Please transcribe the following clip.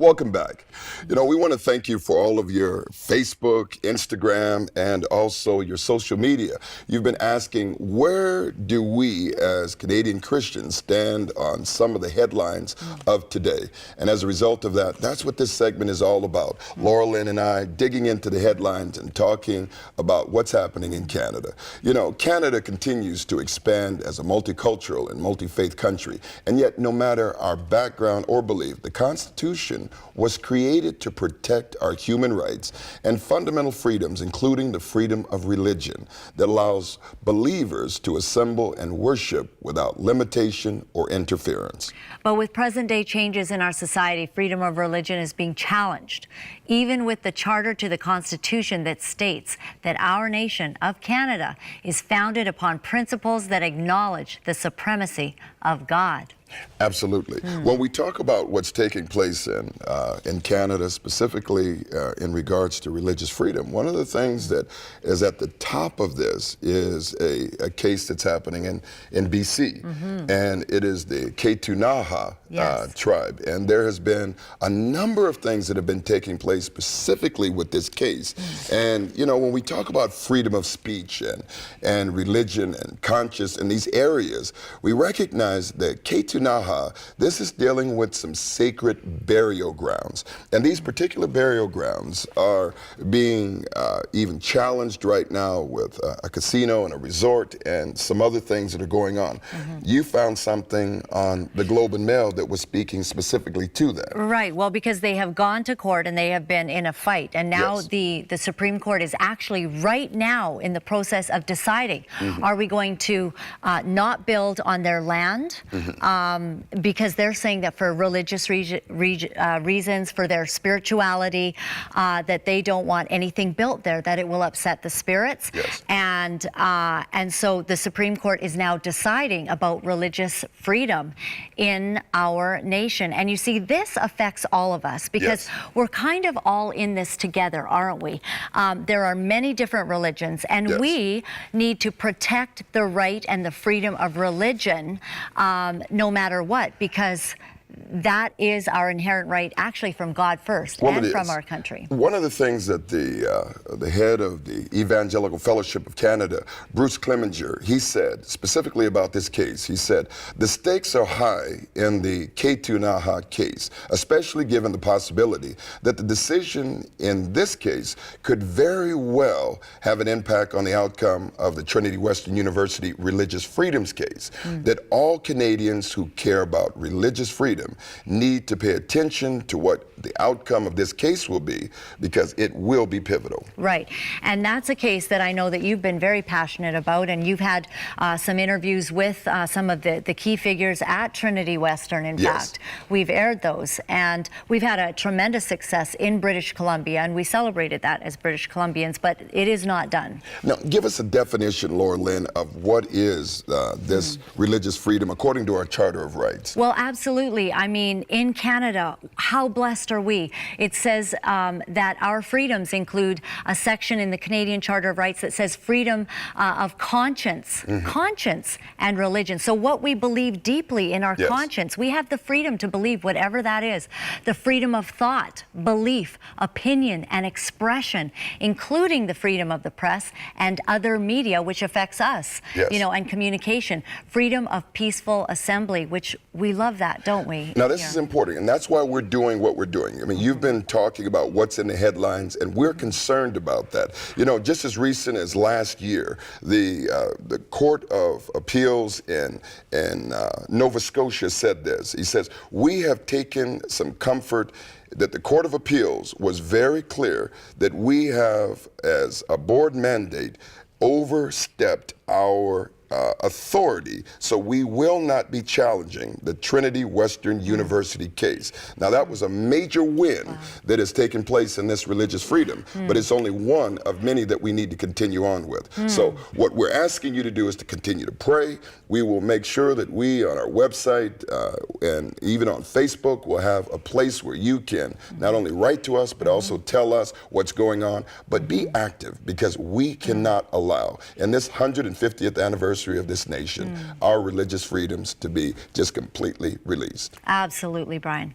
Welcome back. We want to thank you for all of your Facebook, Instagram, and also your social media. You've been asking, where do we as Canadian Christians stand on some of the headlines of today? And as a result of that, that's what this segment is all about. Laura Lynn and I digging into the headlines and talking about what's happening in Canada. Canada continues to expand as a multicultural and multi-faith country. And yet, no matter our background or belief, the Constitution was created to protect our human rights and fundamental freedoms, including the freedom of religion that allows believers to assemble and worship without limitation or interference. But with present-day changes in our society, freedom of religion is being challenged, even with the charter to the Constitution that states that our nation of Canada is founded upon principles that acknowledge the supremacy of God. Absolutely. When we talk about what's taking place in Canada, specifically in regards to religious freedom, one of the things that is at the top of this is a case that's happening in BC, and it is the Ktunaxa tribe. And there has been a number of things that have been taking place specifically with this case. And when we talk about freedom of speech and religion and conscience in these areas, we recognize that Ktunaxa, this is dealing with some sacred burial grounds. And these particular burial grounds are being even challenged right now with a casino and a resort and some other things that are going on. You found something on the Globe and Mail that was speaking specifically to that. Right. Well, because they have gone to court and they have been in a fight. And now the Supreme Court is actually right now in the process of deciding, are we going to not build on their land? Because they're saying that for religious reasons, for their spirituality, that they don't want anything built there, that it will upset the spirits. And so the Supreme Court is now deciding about religious freedom in our nation. And you see, this affects all of us because we're kind of all in this together, aren't we? There are many different religions, and we need to protect the right and the freedom of religion no matter what, because that is our inherent right, actually, from God first and from our country. One of the things that the head of the Evangelical Fellowship of Canada, Bruce Clemenger, he said specifically about this case, he said, the stakes are high in the Ktunaxa case, especially given the possibility that the decision in this case could very well have an impact on the outcome of the Trinity Western University religious freedoms case, that all Canadians who care about religious freedom need to pay attention to what the outcome of this case will be, because it will be pivotal. Right. And that's a case that I know that you've been very passionate about, and you've had some interviews with some of the key figures at Trinity Western. In fact, we've aired those, and we've had a tremendous success in British Columbia, and we celebrated that as British Columbians, but it is not done. Now, give us a definition, Laura Lynn, of what is this religious freedom according to our Charter of Rights. Well, absolutely. I mean, in Canada, how blessed are we? It says that our freedoms include a section in the Canadian Charter of Rights that says freedom of conscience, conscience and religion. So what we believe deeply in our conscience, we have the freedom to believe whatever that is. The freedom of thought, belief, opinion, and expression, including the freedom of the press and other media, which affects us, and communication. Freedom of peaceful assembly, which we love that, don't we? Now, this is important, and that's why we're doing what we're doing. I mean, you've been talking about what's in the headlines, and we're concerned about that. Just as recent as last year, the Court of Appeals in Nova Scotia said this. He says, we have taken some comfort that the Court of Appeals was very clear that we have, as a board mandate, overstepped our authority, so we will not be challenging the Trinity Western University case. Now, that was a major win that has taken place in this religious freedom, but it's only one of many that we need to continue on with. So what we're asking you to do is to continue to pray. We will make sure that we, on our website and even on Facebook, will have a place where you can not only write to us, but also tell us what's going on, but be active, because we cannot allow, in this 150th anniversary of this nation, our religious freedoms to be just completely released. Absolutely, Brian.